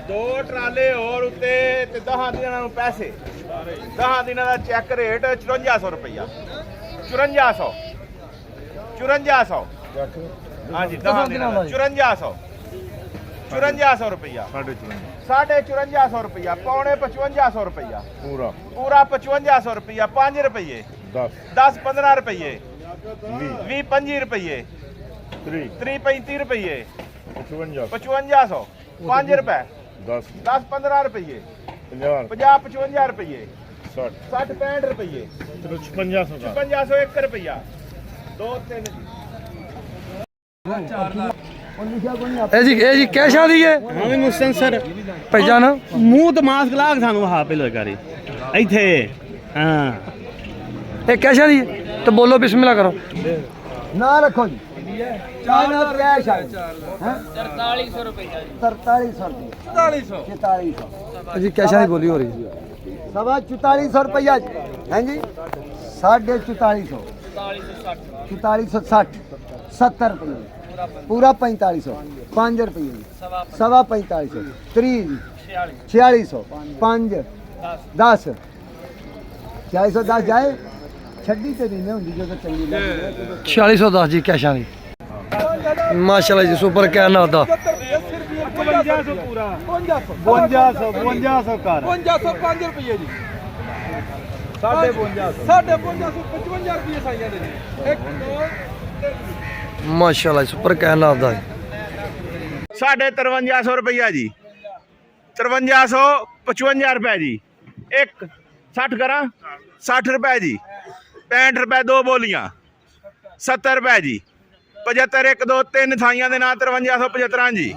2 ਟਰਾਲੇ ਹੋਰ ਉੱਤੇ ਤੇ 10 ਦਿਨਾਂ ਨੂੰ ਪੈਸੇ 10 ਦਿਨਾਂ ਦਾ ਚੈੱਕ ਰੇਟ 5400 ਰੁਪਇਆ 5400 5400 ਹਾਂਜੀ 10 ਦਿਨਾਂ ਦਾ 5400 5400 ਰੁਪਇਆ 5400 ਰੁਪਇਆ ਪੌਣੇ 5500 ਰੁਪਇਆ ਪੂਰਾ 5500 ਰੁਪਇਆ 5 ਰੁਪਏ 10 15 ਰੁਪਏ 20 25 ਰੁਪਏ 30 35 ਰੁਪਏ 5500 5 ਰੁਪਏ 10 15 ਰੁਪਏ 50 55 ਰੁਪਏ 60 65 ਰੁਪਏ 5500 1 ਰੁਪਇਆ 2 3 ਇਹ ਜੀ ਕੈਸ਼ਾਂ ਦੀ ਹੈ ਹਾਂ ਮੁਸਤਨ ਸਰ ਪਹਿਚਾਨ ਮੂੰਹ ਤੇ ਮਾਸਕ ਲਾ ਕੇ ਸਾਨੂੰ ਹਾ ਪਹਿਲਾਂ ਕਰੀ ਇੱਥੇ ਹਾਂ ਇਹ ਕੈਸ਼ਾਂ ਦੀ ਹੈ ਤੇ ਬੋਲੋ ਬਿਸਮਿਲ੍ਲਾ ਕਰੋ ਨਾ ਰੱਖੋ ਜੀ ਚਾਹ ਨਾਲ ਕੈਸ਼ ਆ 4300 ਰੁਪਏ 4300 4400 ਜੀ ਕੈਸ਼ਾਂ ਦੀ ਬੋਲੀ ਹੋ ਰਹੀ ਹੈ ਸਵਾ 4400 ਰੁਪਇਆ ਹੈ ਜੀ 4450 4460 70 ਰੁਪਏ ਪੂਰਾ 4500 5 ਰੁਪਏ ਸਵਾ 4500 30 4600 5 10 410 ਜਾਏ ਛੱਡੀ ਤੇ ਨਹੀਂ ਹੁੰਦੀ ਜਦੋਂ ਚੰਗੀ ਲੱਗਦੀ 4610 ਜੀ ਕੈਸ਼ਾਂ ਦੀ ਮਾਸ਼ਾਅੱਲਾ ਜੀ ਸੁਪਰ ਕਹਿਣਾ ਦਾ 5500 ਪੂਰਾ 5200 ਕਰ 505 ਰੁਪਏ ਜੀ 5500 55 ਰੁਪਏ ਸਾਈਆਂ ਦੇ ਜੀ 1 2 ਮਾਸ਼ਾਅੱਲਾ ਸੁਪਰ ਕਹਿਣਾ ਦਾ 5300 ਰੁਪਇਆ ਜੀ 5355 ਰੁਪਏ ਜੀ 1 60 ਕਰਾਂ 60 ਰੁਪਏ ਜੀ 65 ਰੁਪਏ 2 ਬੋਲੀਆਂ 70 ਰੁਪਏ ਜੀ 75 1 2 3 ਥਾਈਆਂ ਦੇ ਨਾਂ 5375 ਜੀ